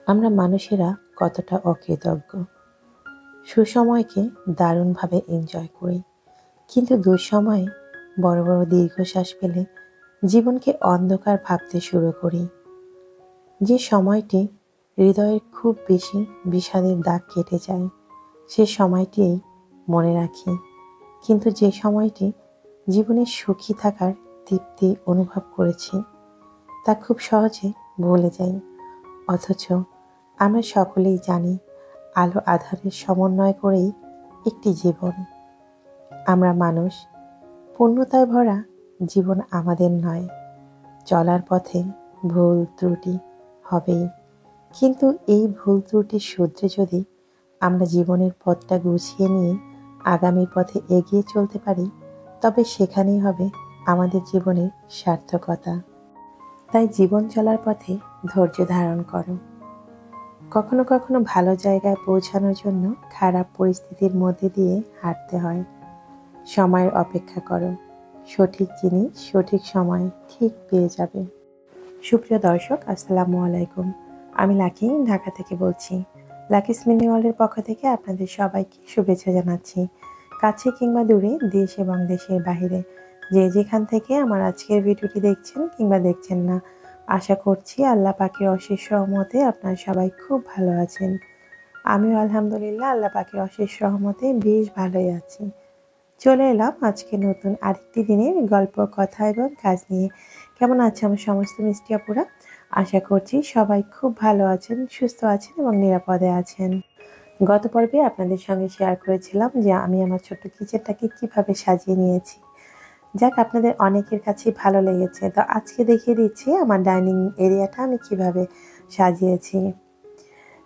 আমরা মানুষেরা কতটা অকৃতজ্ঞ। সুসময়কে দারুণভাবে এনজয় করি, কিন্তু দুঃসময়ে বড় বড় দীর্ঘশ্বাস ফেলে জীবনকে অন্ধকার ভাবতে শুরু করি। যে সময়টি হৃদয়ের খুব বেশি বিষাদের দাগ কেটে যায়, সে সময়টিই মনে রাখি। কিন্তু যে সময়টি জীবনে সুখী থাকার তৃপ্তি অনুভব করেছি, তা খুব সহজে ভুলে যাই। অথচ আমরা সকলেই জানি, আলো আঁধারের সমন্বয় করেই একটি জীবন। আমরা মানুষ, পূর্ণতায় ভরা জীবন আমাদের নয়। চলার পথে ভুল ত্রুটি হবেই, কিন্তু এই ভুল ত্রুটি শুধরে যদি আমরা জীবনের পথটা গুছিয়ে নিয়ে আগামী পথে এগিয়ে চলতে পারি, তবে সেখানেই হবে আমাদের জীবনের সার্থকতা। তাই জীবন চলার পথে ধৈর্য ধারণ করো। কখনো কখনো ভালো জায়গায় পৌঁছানোর জন্য খারাপ পরিস্থিতির মধ্যে দিয়ে হাঁটতে হয়। সময়ের অপেক্ষা করো, সঠিক জিনিস সঠিক সময় ঠিক পেয়ে যাবে। সুপ্রিয় দর্শক, আসসালামু আলাইকুম। আমি লাকি, ঢাকা থেকে বলছি। লাকিস মিনি ওয়ার্ল্ডের পক্ষ থেকে আপনাদের সবাইকে শুভেচ্ছা জানাচ্ছি। কাছে কিংবা দূরে, দেশ এবং দেশের বাহিরে, যে যেখান থেকে আমার আজকের ভিডিওটি দেখছেন কিংবা দেখছেন না, আশা করছি আল্লাহ পাকের অশেষ রহমতে আপনারা সবাই খুব ভালো আছেন। আমিও আলহামদুলিল্লাহ আল্লাহ পাকের অশেষ রহমতে বেশ ভালোই আছি। চলে এলাম আজকে নতুন আরেকটি দিনের গল্প, কথা এবং কাজ নিয়ে। কেমন আছে আমার সমস্ত মিষ্টি আপুরা? আশা করছি সবাই খুব ভালো আছেন, সুস্থ আছেন এবং নিরাপদে আছেন। গত পর্বে আপনাদের সঙ্গে শেয়ার করেছিলাম যে আমি আমার ছোট্ট কিচেনটাকে কিভাবে সাজিয়ে নিয়েছি। যাক, আপনাদের অনেকের কাছেই ভালো লেগেছে। তো আজকে দেখিয়ে দিচ্ছি আমার ডাইনিং এরিয়াটা আমি কিভাবে সাজিয়েছি।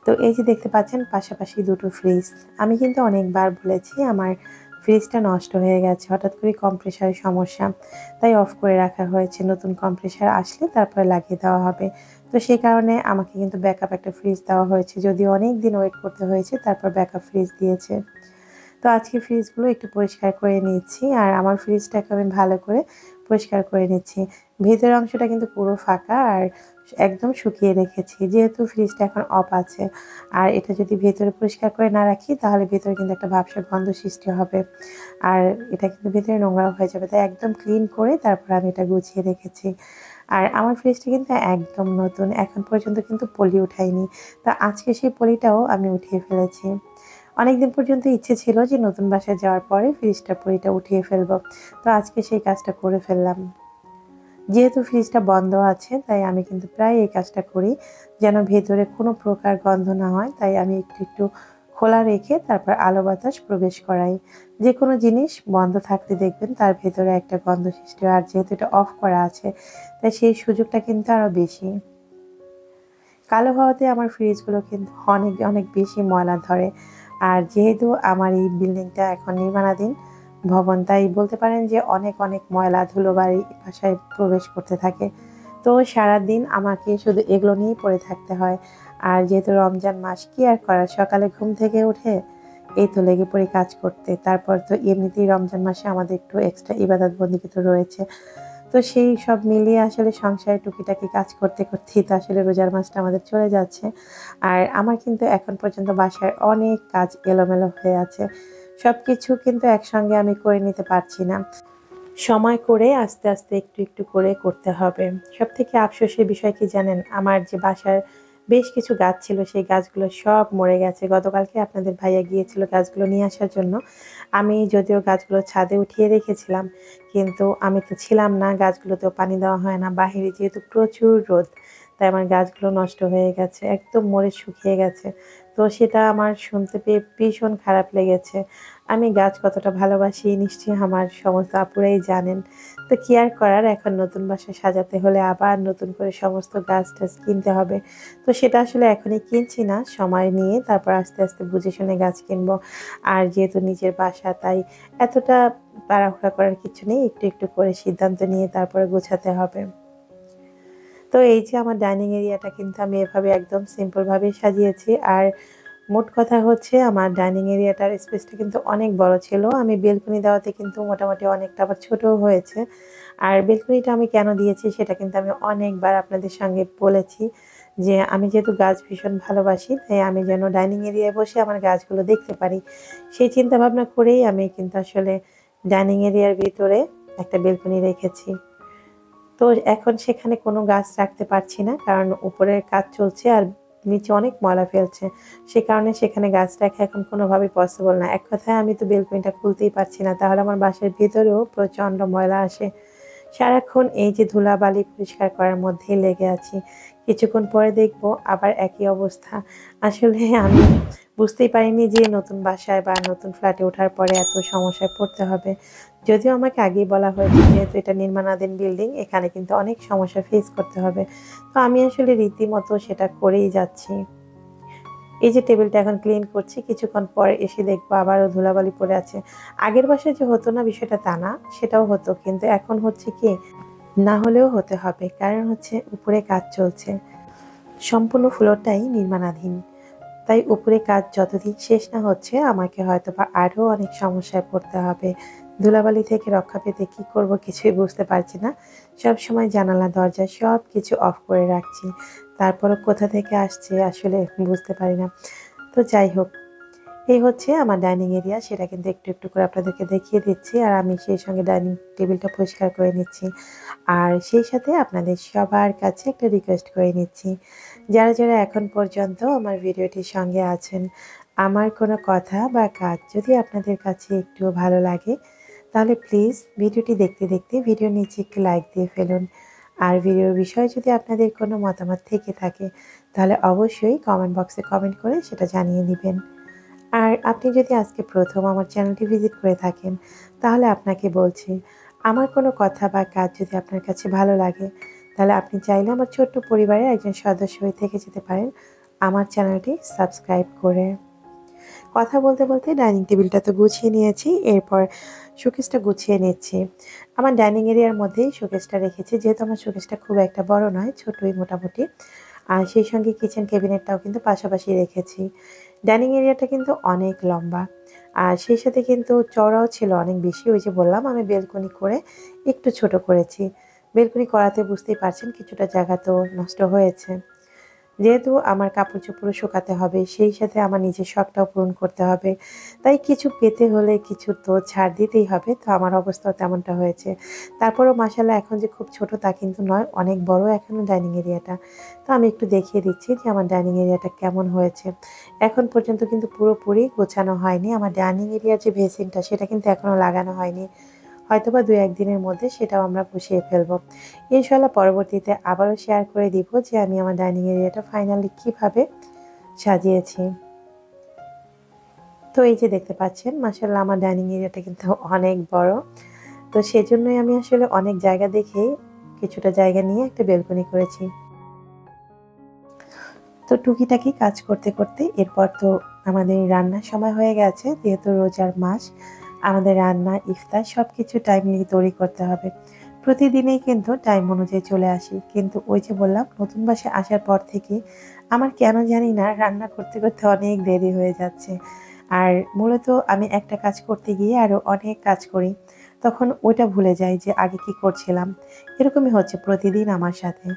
তো এই যে দেখতে পাচ্ছেন পাশাপাশি দুটো ফ্রিজ। আমি কিন্তু অনেকবার বলেছি আমার ফ্রিজটা নষ্ট হয়ে গেছে, হঠাৎ করে কম্প্রেসারের সমস্যা, তাই অফ করে রাখা হয়েছে। নতুন কম্প্রেসার আসলে তারপরে লাগিয়ে দেওয়া হবে। তো সেই কারণে আমাকে কিন্তু ব্যাকআপ একটা ফ্রিজ দেওয়া হয়েছে, যদিও অনেক দিন ওয়েট করতে হয়েছে, তারপর ব্যাকআপ ফ্রিজ দিয়েছে। তো আজকে ফ্রিজগুলো একটু পরিষ্কার করে নিচ্ছি, আর আমার ফ্রিজটাকে আমি ভালো করে পরিষ্কার করে নিচ্ছি। ভেতরের অংশটা কিন্তু পুরো ফাঁকা আর একদম শুকিয়ে রেখেছি, যেহেতু ফ্রিজটা এখন অফ আছে। আর এটা যদি ভেতরে পরিষ্কার করে না রাখি, তাহলে ভেতরে কিন্তু একটা ভাবসা গন্ধ সৃষ্টি হবে, আর এটা কিন্তু ভেতরে নোংরা হয়ে যাবে। তাই একদম ক্লিন করে তারপর আমি এটা গুছিয়ে রেখেছি। আর আমার ফ্রিজটা কিন্তু একদম নতুন, এখন পর্যন্ত কিন্তু পলি উঠাইনি। তা আজকে সেই পলিটাও আমি উঠিয়ে ফেলেছি। অনেকদিন পর্যন্ত ইচ্ছে ছিল যে নতুন বাসায় যাওয়ার পরে ফ্রিজটার পলিটা উঠিয়ে ফেলবো। তো আজকে সেই কাজটা করে ফেললাম। যেহেতু ফ্রিজটা বন্ধ আছে, তাই আমি কিন্তু প্রায় এই কাজটা করি, যেন ভেতরে কোনো প্রকার গন্ধ না হয়। তাই আমি একটু একটু খোলা রেখে তারপর আলো বাতাস প্রবেশ করাই। যে কোনো জিনিস বন্ধ থাকলে দেখবেন তার ভেতরে একটা গন্ধ সৃষ্টি হয়, আর যেহেতু এটা অফ করা আছে, তাই সেই সুযোগটা কিন্তু আরও বেশি। কালো হওয়াতে আমার ফ্রিজগুলো কিন্তু অনেক অনেক বেশি ময়লা ধরে। আর যেহেতু আমার এই বিল্ডিংটা এখন নির্মাণাধীন ভবন, তাই বলতে পারেন যে অনেক অনেক ময়লা ধুলোবাড়ি বাসায় প্রবেশ করতে থাকে। তো সারাদিন আমাকে শুধু এগুলো নিয়েই পড়ে থাকতে হয়। আর যেহেতু রমজান মাস, কি আর করার, সকালে ঘুম থেকে উঠে এই তো লেগে পড়ি কাজ করতে। তারপর তো এমনিতেই রমজান মাসে আমাদের একটু এক্সট্রা ইবাদত বন্দিকে তো রয়েছে। তো সেই সব মিলিয়ে আসলে সংসারে টুকিটাকি কাজ করতে করতেই তো আসলে রোজার মাসটা আমাদের চলে যাচ্ছে। আর আমার কিন্তু এখন পর্যন্ত বাসায় অনেক কাজ এলোমেলো হয়ে আছে। সব কিছু কিন্তু একসঙ্গে আমি করে নিতে পারছি না। সময় করে আস্তে আস্তে একটু একটু করে করতে হবে। সবথেকে আফসোসের বিষয় কি জানেন? আমার যে বাসার বেশ কিছু গাছ ছিল, সেই গাছগুলো সব মরে গেছে। গতকালকে আপনাদের ভাইয়া গিয়েছিল গাছগুলো নিয়ে আসার জন্য। আমি যদিও গাছগুলো ছাদে উঠিয়ে রেখেছিলাম, কিন্তু আমি তো ছিলাম না, গাছগুলোতেও পানি দেওয়া হয় না। বাহিরে যেহেতু প্রচুর রোদ, তাই আমার গাছগুলো নষ্ট হয়ে গেছে, একদম মরে শুকিয়ে গেছে। তো সেটা আমার শুনতে পেয়ে ভীষণ খারাপ লেগেছে। আমি গাছ কতটা ভালোবাসি নিশ্চয়ই আমার সমস্ত আপুরাই জানেন। তো কি আর করার, এখন নতুন বাসা সাজাতে হলে আবার নতুন করে সমস্ত গাছ টাছ কিনতে হবে। তো সেটা আসলে এখনই কিনছি না, সময় নিয়ে তারপর আস্তে আস্তে বুঝে শুনে গাছ কিনবো। আর যেহেতু নিজের বাসা, তাই এতটা তাড়াহুড়া করার কিছু নেই, একটু একটু করে সিদ্ধান্ত নিয়ে তারপরে গোছাতে হবে। তো এই যে আমার ডাইনিং এরিয়াটা কিন্তু আমি এভাবে একদম সিম্পলভাবে সাজিয়েছি। আর মোট কথা হচ্ছে, আমার ডাইনিং এরিয়াটার স্পেসটা কিন্তু অনেক বড় ছিল। আমি বেলকনি দেওয়াতে কিন্তু মোটামুটি অনেকটা আবার ছোটও হয়েছে। আর বেলকনিটা আমি কেন দিয়েছি সেটা কিন্তু আমি অনেকবার আপনাদের সঙ্গে বলেছি, যে আমি যেহেতু গাছ ভীষণ ভালোবাসি, তাই আমি যেন ডাইনিং এরিয়ায় বসে আমার গাছগুলো দেখতে পারি। সেই চিন্তা ভাবনা করেই আমি কিন্তু আসলে ডাইনিং এরিয়ার ভিতরে একটা বেলকনি রেখেছি। তো এখন সেখানে কোনো গাছ রাখতে পারছি না, কারণ উপরের কাজ চলছে আর নিচে অনেক ময়লা ফেলছে। সে কারণে সেখানে গাছ রাখা এখন কোনোভাবেই পসিবল না। এক কথায় আমি তো বেলকনিটা খুলতেই পারছি না, তাহলে আমার বাসার ভিতরেও প্রচণ্ড ময়লা আসে। সারাক্ষণ এই যে ধুলাবালি পরিষ্কার করার মধ্যেই লেগে আছি। কিছুক্ষণ পরে দেখব আবার একই অবস্থা। আসলে আমি বুঝতেই পারিনি যে নতুন বাসায় বা নতুন ফ্ল্যাটে ওঠার পরে এত সমস্যায় পড়তে হবে। যদিও আমাকে আগেই বলা হয়েছে যেহেতু এটা নির্মাণাধীন বিল্ডিং, এখানে কিন্তু অনেক সমস্যা ফেস করতে হবে। তো আমি আসলে রীতিমতো সেটা করেই যাচ্ছি। এই যে টেবিলটা এখন ক্লিন করছি, কিছুক্ষণ পর এসে দেখবো আবারও ধুলাবালি পড়ে আছে। আগের বাসায় যে হতো না বিষয়টা তা না, সেটাও হতো, কিন্তু এখন হচ্ছে কি না হলেও হতে হবে, কারণ হচ্ছে উপরে কাজ চলছে। সম্পূর্ণ ফ্লোরটাই নির্মাণাধীন। তাই উপরে কাজ যতদিন শেষ না হচ্ছে আমাকে হয়তোবা আরও অনেক সমস্যায় পড়তে হবে। ধুলাবালি থেকে রক্ষা পেতে কি করব কিছুই বুঝতে পারছি না। সব সময় জানালা দরজা সব কিছু অফ করে রাখছি, তারপরও কোথা থেকে আসছে আসলে বুঝতে পারি না। তো যাই হোক, এই হচ্ছে আমার ডাইনিং এরিয়া, সেটা কিন্তু একটু একটু করে আপনাদেরকে দেখিয়ে দিচ্ছি, আর আমি সেই সঙ্গে ডাইনিং টেবিলটা পরিষ্কার করে নিচ্ছি। আর সেই সাথে আপনাদের সবার কাছে একটা রিকোয়েস্ট করে নিচ্ছি, যারা যারা এখন পর্যন্ত আমার ভিডিওটির সঙ্গে আছেন, আমার কোনো কথা বা কাজ যদি আপনাদের কাছে একটু ভালো লাগে, তাহলে প্লিজ ভিডিওটি দেখতে দেখতে ভিডিওর নিচে একটু লাইক দিয়ে ফেলুন। আর ভিডিওর বিষয়ে যদি আপনাদের কোনো মতামত থেকে থাকে, তাহলে অবশ্যই কমেন্ট বক্সে কমেন্ট করে সেটা জানিয়ে নেবেন। আর আপনি যদি আজকে প্রথম আমার চ্যানেলটি ভিজিট করে থাকেন, তাহলে আপনাকে বলছি, আমার কোনো কথা বা কাজ যদি আপনার কাছে ভালো লাগে, তাহলে আপনি চাইলে আমার ছোট্ট পরিবারের একজন সদস্য হয়ে থেকে যেতে পারেন আমার চ্যানেলটি সাবস্ক্রাইব করে। কথা বলতে বলতে ডাইনিং টেবিলটা তো গুছিয়ে নিয়েছি, এরপর শোকেসটা গুছিয়ে নিচ্ছি। আমার ডাইনিং এরিয়ার মধ্যেই শোকেসটা রেখেছি, যেহেতু আমার শোকেসটা খুব একটা বড় নয়, ছোটই মোটামুটি। আর সেই সঙ্গে কিচেন ক্যাবিনেটটাও কিন্তু পাশাপাশি রেখেছি। ডাইনিং এরিয়াটা কিন্তু অনেক লম্বা, আর সেই সাথে কিন্তু চওড়াও ছিল অনেক বেশি। ওই যে বললাম আমি বেলকনি করে একটু ছোট করেছি। বেলকনি করাতে বুঝতেই পারছেন কিছুটা জায়গা তো নষ্ট হয়েছে। যেহেতু আমার কাপড়-চোপড়ও শুকাতে হবে, সেই সাথে আমার নিজের শখটাও পূরণ করতে হবে। তাই কিছু পেতে হলে কিছু তো ছাড় দিতেই হবে। তো আমার অবস্থাও তেমনটা হয়েছে। তারপরেও মাশাআল্লাহ এখন যে খুব ছোট তা কিন্তু নয়, অনেক বড় এখনো ডাইনিং এরিয়াটা। তো আমি একটু দেখিয়ে দিচ্ছি যে আমার ডাইনিং এরিয়াটা কেমন হয়েছে। এখন পর্যন্ত কিন্তু পুরোপুরি গোছানো হয়নি। আমার ডাইনিং এরিয়ার যে বেসিনটা সেটা কিন্তু এখনো লাগানো হয়নি। হয়তোবা ২-১ দিনের মধ্যে সেটাও আমরা বসিয়ে ফেলবো। ইনশাআল্লাহ পরবর্তীতে আবারও শেয়ার করে দিব যে আমি আমার ডাইনিং এরিয়াটা ফাইনালি কিভাবে সাজিয়েছি। তো এই যে দেখতে পাচ্ছেন মাশাআল্লাহ আমার ডাইনিং এরিয়াটা কিন্তু অনেক বড়। তো সেজন্যই আমি আসলে অনেক জায়গা দেখেই কিছুটা জায়গা নিয়ে একটা বেলকনি করেছি। তো টুকিটাকি কাজ করতে করতে এরপর তো আমাদের রান্নার সময় হয়ে গেছে, যেহেতু রোজার মাস আমাদের রান্না ইফতার সবকিছু টাইমলি তৈরি করতে হবে। প্রতিদিনই কিন্তু টাইম অনুযায়ী চলে আসি, কিন্তু ওই যে বললাম নতুন বাসায় আসার পর থেকে আমার কেন জানি না রান্না করতে করতে অনেক দেরি হয়ে যাচ্ছে। আর মূলত আমি একটা কাজ করতে গিয়ে আরও অনেক কাজ করি, তখন ওইটা ভুলে যাই যে আগে কি করছিলাম। এরকমই হচ্ছে প্রতিদিন আমার সাথে।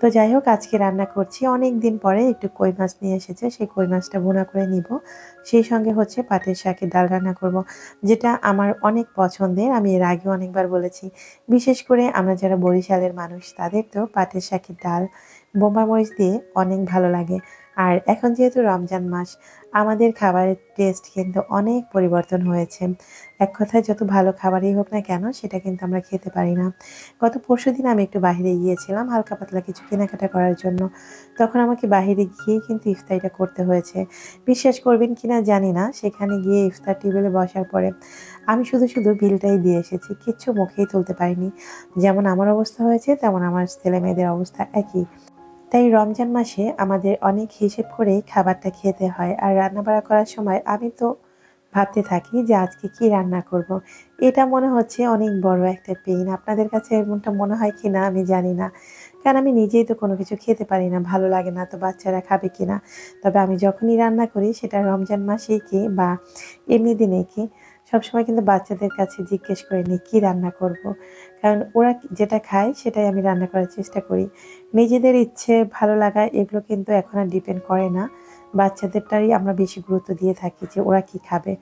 তো যাই হোক, আজকে রান্না করছি। অনেকদিন পরে একটু কই মাছ নিয়ে এসেছে। সেই কই মাছটা ভুনা করে নিব। সেই সঙ্গে হচ্ছে পাটের শাকের ডাল রান্না করব, যেটা আমার অনেক পছন্দের। আমি এর আগেও অনেকবার বলেছি। বিশেষ করে আমরা যারা বরিশালের মানুষ তাদের তো পাটের শাকের ডাল বোম্বাই মরিচ দিয়ে অনেক ভালো লাগে। আর এখন যেহেতু রমজান মাস, আমাদের খাবারের টেস্ট কিন্তু অনেক পরিবর্তন হয়েছে। এক কথায় যত ভালো খাবারই হোক না কেন সেটা কিন্তু আমরা খেতে পারি না। গত পরশুদিন আমি একটু বাহিরে গিয়েছিলাম হালকা পাতলা কিছু কেনাকাটা করার জন্য। তখন আমাকে বাহিরে গিয়েই কিন্তু ইফতারিটা করতে হয়েছে। বিশ্বাস করবেন কিনা জানি না, সেখানে গিয়ে ইফতার টেবিলে বসার পরে আমি শুধু বিলটাই দিয়ে এসেছি। কিচ্ছু মুখেই তুলতে পারিনি। যেমন আমার অবস্থা হয়েছে তেমন আমার ছেলেমেয়েদের অবস্থা একই। তাই রমজান মাসে আমাদের অনেক হিসেব করেই খাবারটা খেতে হয়। আর রান্নাবাড়া করার সময় আমি তো ভাবতে থাকি যে আজকে কি রান্না করব। এটা মনে হচ্ছে অনেক বড় একটা পেইন। আপনাদের কাছে এমনটা মনে হয় কিনা আমি জানি না। কারণ আমি নিজেই তো কোনো কিছু খেতে পারি না, ভালো লাগে না, তো বাচ্চারা খাবে কিনা। তবে আমি যখনই রান্না করি সেটা রমজান মাসেই কি বা এমনি দিনেই কি, সবসময় কিন্তু বাচ্চাদের কাছে জিজ্ঞেস করে নিই কী রান্না করব। কারণ ওরা যেটা খায় সেটাই আমি রান্না করার চেষ্টা করি। নিজেদের ইচ্ছে ভালো লাগা এগুলো কিন্তু এখন আর ডিপেন্ড করে না, বাচ্চাদেরটাই আমরা বেশি গুরুত্ব দিয়ে থাকি যে ওরা কি খাবে।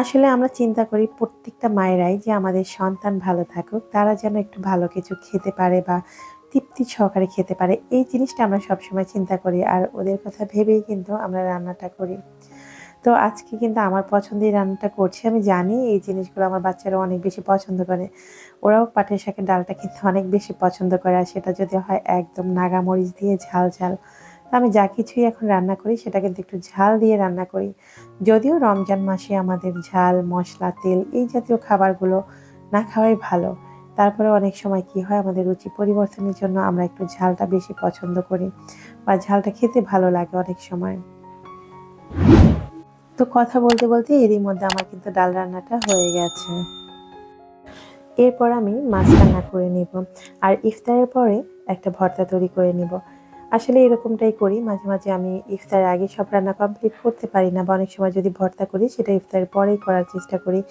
আসলে আমরা চিন্তা করি প্রত্যেকটা মায়েরাই যে আমাদের সন্তান ভালো থাকুক, তারা যেন একটু ভালো কিছু খেতে পারে বা তৃপ্তি সহকারে খেতে পারে, এই জিনিসটা আমরা সবসময় চিন্তা করি। আর ওদের কথা ভেবেই কিন্তু আমরা রান্নাটা করি। তো আজকে কিন্তু আমার পছন্দের রান্নাটা করছি। আমি জানি এই জিনিসগুলো আমার বাচ্চারা অনেক বেশি পছন্দ করে। ওরাও পাটের শাকের ডালটা কিন্তু অনেক বেশি পছন্দ করে। আর সেটা যদি হয় একদম নাগা মরিচ দিয়ে ঝাল, ঝাল। তো আমি যা কিছুই এখন রান্না করি সেটা কিন্তু একটু ঝাল দিয়ে রান্না করি। যদিও রমজান মাসে আমাদের ঝাল, মসলা, তেল এই জাতীয় খাবারগুলো না খাওয়াই ভালো। তারপরেও অনেক সময় কি হয়, আমাদের রুচি পরিবর্তনের জন্য আমরা একটু ঝালটা বেশি পছন্দ করি বা ঝালটা খেতে ভালো লাগে অনেক সময়। তো কথা বলতে, বলতে এরই মধ্যে আমার কিন্তু ডাল রান্নাটা হয়ে গেছে। এরপর আমি মাছ রান্না করে নিব। আর ইফতারের পরে একটা ভর্তা তৈরি করে নিব। আসলে এরকমটাই করি। মাঝে, মাঝে আমি ইফতারের আগে সব রান্না কমপ্লিট করতে পারি না, বা অনেক সময় যদি ভর্তা করি সেটা ইফতারের পরেই করার চেষ্টা করি।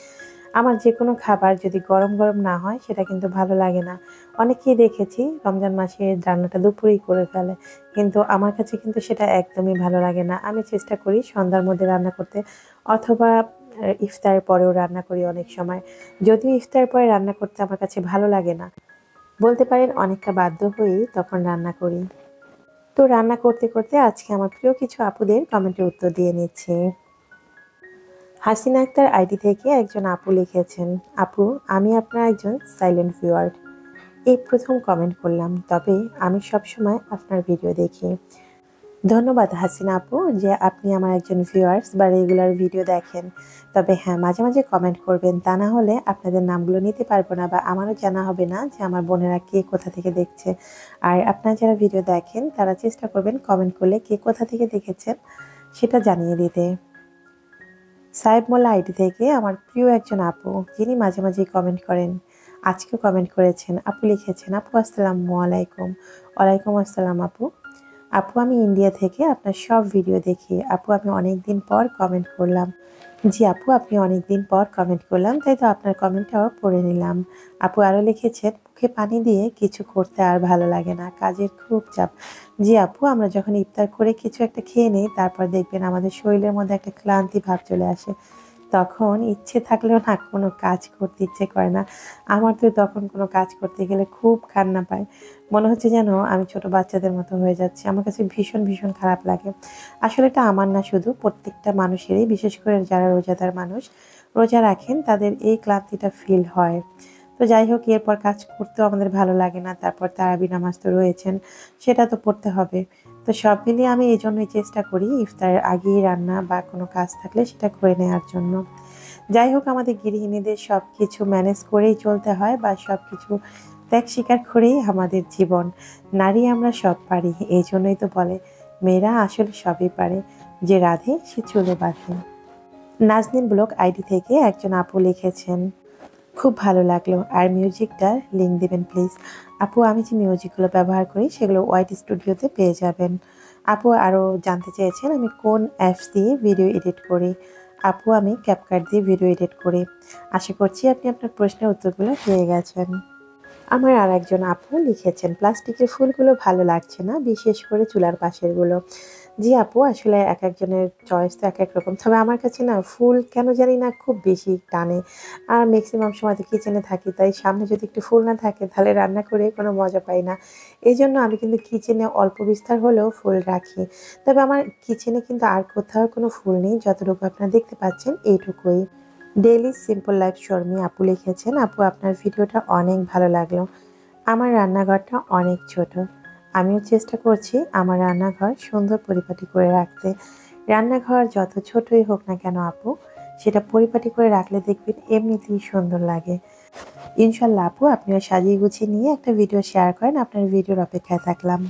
আমার যেকোনো খাবার যদি গরম, গরম না হয় সেটা কিন্তু ভালো লাগে না। অনেকেই দেখেছি রমজান মাসে রান্নাটা দুপুরেই করে ফেলে। কিন্তু আমার কাছে কিন্তু সেটা একদমই ভালো লাগে না। আমি চেষ্টা করি সন্ধ্যার মধ্যে রান্না করতে, অথবা ইফতারের পরেও রান্না করি অনেক সময়। যদিও ইফতারের পরে রান্না করতে আমার কাছে ভালো লাগে না। বলতে পারেন অনেকটা বাধ্য হয়েই তখন রান্না করি। তো রান্না করতে, করতে আজকে আমার প্রিয় কিছু আপুদের কমেন্টের উত্তর দিয়ে নিচ্ছি। হাসিনা আক্তার আইডি থেকে একজন আপু লিখেছেন, আপু আমি আপনার একজন সাইলেন্ট ভিউয়ার। এই প্রথম কমেন্ট করলাম, তবে আমি সবসময় আপনার ভিডিও দেখি। ধন্যবাদ হাসিনা আপু যে আপনি আমার একজন ভিউয়ার্স বা রেগুলার ভিডিও দেখেন। তবে হ্যাঁ, মাঝে মাঝে কমেন্ট করবেন, তা না হলে আপনাদের নামগুলো নিতে পারবো না বা আমারও জানা হবে না যে আমার বোনেরা কে কোথা থেকে দেখছে। আর আপনারা যারা ভিডিও দেখেন তারা চেষ্টা করবেন কমেন্ট করলে কে কোথা থেকে দেখেছেন সেটা জানিয়ে দিতে। সাহেব মোল্লা আইডি থেকে আমার প্রিয় একজন আপু, যিনি মাঝে মাঝেই কমেন্ট করেন, আজকেও কমেন্ট করেছেন। আপু লিখেছেন, আপু আসসালামু আলাইকুম। ওয়ালাইকুম আসসালাম আপু। আপু আমি ইন্ডিয়া থেকে আপনার সব ভিডিও দেখি। আপু আমি অনেক দিন পর কমেন্ট করলাম। জি আপু, আপনি অনেক দিন পর কমেন্ট করলাম, তাই তো আপনার কমেন্টটাও পড়ে নিলাম। আপু আরও লিখেছেন, মুখে পানি দিয়ে কিছু করতে আর ভালো লাগে না, কাজের খুব চাপ। জি আপু, আমরা যখন ইফতার করে কিছু একটা খেয়ে নিই তারপর দেখবেন আমাদের শরীরের মধ্যে একটা ক্লান্তি ভাব চলে আসে। তখন ইচ্ছে থাকলেও না কোনো কাজ করতে ইচ্ছে করে না। আমার তো তখন কোনো কাজ করতে গেলে খুব কান্না পায়। মনে হচ্ছে যেন আমি ছোট বাচ্চাদের মতো হয়ে যাচ্ছি। আমার কাছে ভীষণ, ভীষণ খারাপ লাগে। আসলে এটা আমার না, শুধু প্রত্যেকটা মানুষেরই, বিশেষ করে যারা রোজাদার মানুষ, রোজা রাখেন তাদের এই ক্লান্তিটা ফিল হয়। তো যাই হোক, এরপর কাজ করতেও আমাদের ভালো লাগে না। তারপর তারাবি নামাজ তো রয়েছেন, সেটা তো পড়তে হবে। তো সব মিলিয়ে আমি এই জন্যই চেষ্টা করি ইফতারের আগেই রান্না বা কোনো কাজ থাকলে সেটা করে নেওয়ার জন্য। যাই হোক, আমাদের গৃহিণীদের সব কিছু ম্যানেজ করেই চলতে হয় বা সব কিছু ত্যাগ স্বীকার করেই আমাদের জীবন। নারী আমরা সব পারি, এই জন্যই তো বলে মেয়েরা আসলে সবই পারে, যে রাধে সে চুলো বাঁধে। নাজনীন ব্লগ আইডি থেকে একজন আপু লিখেছেন, খুব ভালো লাগলো, আর মিউজিকটার লিঙ্ক দেবেন প্লিজ। আপু আমি যে মিউজিকগুলো ব্যবহার করি সেগুলো ওয়াইট স্টুডিওতে পেয়ে যাবেন। আপু আরও জানতে চেয়েছেন আমি কোন অ্যাপস দিয়ে ভিডিও এডিট করি। আপু আমি ক্যাপকাট দিয়ে ভিডিও এডিট করি। আশা করছি আপনি আপনার প্রশ্নের উত্তরগুলো পেয়ে গেছেন। আমার আর একজন আপু লিখেছেন, প্লাস্টিকের ফুলগুলো ভালো লাগছে না, বিশেষ করে চুলার পাশেরগুলো। জি আপু, আসলে এক একজনের চয়েস তো এক এক রকম। তবে আমার কাছে না ফুল কেন জানি না খুব বেশি টানে। আর ম্যাক্সিমাম সময় তো কিচেনে থাকি, তাই সামনে যদি একটু ফুল না থাকে তাহলে রান্না করে কোনো মজা পাই না। এই জন্য আমি কিন্তু কিচেনে অল্প বিস্তার হলেও ফুল রাখি। তবে আমার কিচেনে কিন্তু আর কোথাও কোনো ফুল নেই, যতটুকু আপনারা দেখতে পাচ্ছেন এইটুকুই। ডেইলি সিম্পল লাইফ শর্মি আপু লিখেছেন, আপু আপনার ভিডিওটা অনেক ভালো লাগলো। আমার রান্নাঘরটা অনেক ছোট। আমিও চেষ্টা করছি আমার রান্নাঘর সুন্দর পরিপাটি করে রাখতে। রান্নাঘর যত ছোটই হোক না কেন আপু, সেটা পরিপাটি করে রাখলে দেখবেন এমনিতেই সুন্দর লাগে। ইনশাল্লাহ আপু, আপনিও সাজিয়ে গুছিয়ে নিয়ে একটা ভিডিও শেয়ার করেন, আপনার ভিডিওর অপেক্ষায় থাকলাম।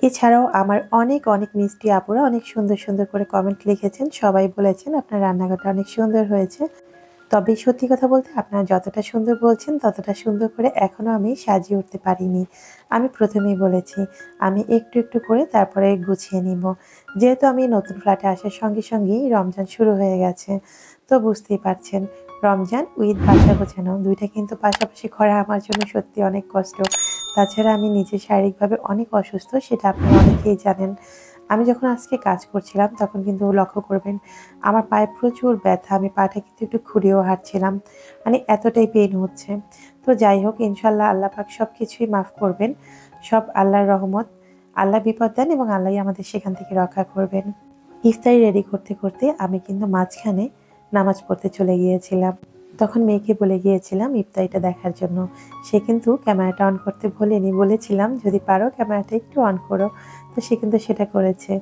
এছাড়াও আমার অনেক অনেক মিষ্টি আপুরা অনেক সুন্দর সুন্দর করে কমেন্ট লিখেছেন। সবাই বলেছেন আপনার রান্নাঘরটা অনেক সুন্দর হয়েছে। তবে সত্যি কথা বলতে আপনারা যতটা সুন্দর বলছেন ততটা সুন্দর করে এখনও আমি সাজিয়ে উঠতে পারিনি। আমি প্রথমেই বলেছি আমি একটু একটু করে তারপরে গুছিয়ে নিব। যেহেতু আমি নতুন ফ্ল্যাটে আসার সঙ্গে সঙ্গেই রমজান শুরু হয়ে গেছে, তো বুঝতেই পারছেন রমজান উইথ বাসা গোছানো ২টা কিন্তু পাশাপাশি করা আমার জন্য সত্যি অনেক কষ্ট। তাছাড়া আমি নিজে শারীরিকভাবে অনেক অসুস্থ, সেটা আপনারা অনেকেই জানেন। আমি যখন আজকে কাজ করছিলাম তখন কিন্তু লক্ষ্য করবেন আমার পায়ে প্রচুর ব্যথা। আমি পাটা কিন্তু একটু খুঁড়িয়েও হাঁটছিলাম। মানে এতটাই পেইন হচ্ছে। তো যাই হোক ইনশাআল্লাহ আল্লাহ পাক সবকিছুই মাফ করবেন। সব আল্লাহর রহমত। আল্লাহ বিপদ দেন এবং আল্লাহই আমাদের সেখান থেকে রক্ষা করবেন। ইফতারি রেডি করতে করতে আমি কিন্তু মাঝখানে নামাজ পড়তে চলে গিয়েছিলাম। তখন মেয়েকে বলে গিয়েছিলাম ইফতারিটা দেখার জন্য। সে কিন্তু ক্যামেরাটা অন করতে ভোলেনি। বলেছিলাম যদি পারো ক্যামেরাটা একটু অন করো। তো সে কিন্তু সেটা করেছে।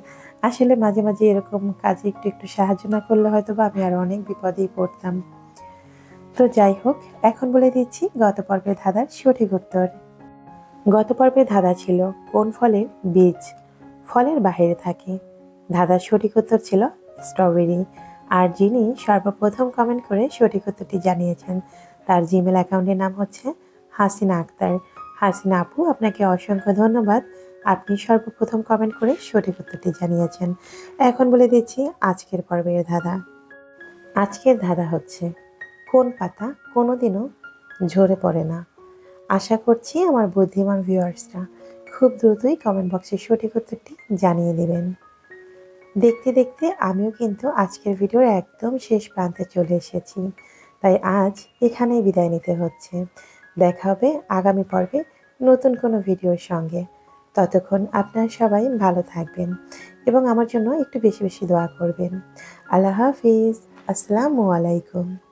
আসলে মাঝে মাঝে এরকম কাজে একটু একটু সাহায্য না করলে হয়তোবা আমি আরো অনেক বিপদেই পড়তাম। তো যাই হোক এখন বলে দিচ্ছি গত পর্বের ধাঁধার সঠিক উত্তর। গত পর্বে ধাঁধা ছিল কোন ফলের বীজ ফলের বাহিরে থাকে। ধাঁধার সঠিক উত্তর ছিল স্ট্রবেরি। আর যিনি সর্বপ্রথম কমেন্ট করে সঠিক উত্তরটি জানিয়েছেন তার জিমেল অ্যাকাউন্টের নাম হচ্ছে হাসিনা আক্তার। হাসিনা আপু আপনাকে অসংখ্য ধন্যবাদ। আপনি সর্বপ্রথম কমেন্ট করে সঠিক উত্তরটি জানিয়েছেন। এখন বলে দিচ্ছি আজকের পর্বের ধাঁধা। আজকের ধাঁধা হচ্ছে কোন পাতা কোনোদিনও ঝরে পড়ে না। আশা করছি আমার বুদ্ধিমান ভিউয়ার্সরা খুব দ্রুতই কমেন্ট বক্সে সঠিক উত্তরটি জানিয়ে দেবেন। দেখতে দেখতে আমিও কিন্তু আজকের ভিডিওর একদম শেষ প্রান্তে চলে এসেছি। তাই আজ এখানেই বিদায় নিতে হচ্ছে। দেখা হবে আগামী পর্বে নতুন কোনো ভিডিওর সঙ্গে। ততক্ষণ আপনারা সবাই ভালো থাকবেন এবং আমার জন্য একটু বেশি বেশি দোয়া করবেন। আল্লাহ হাফিজ। আসসালামু আলাইকুম।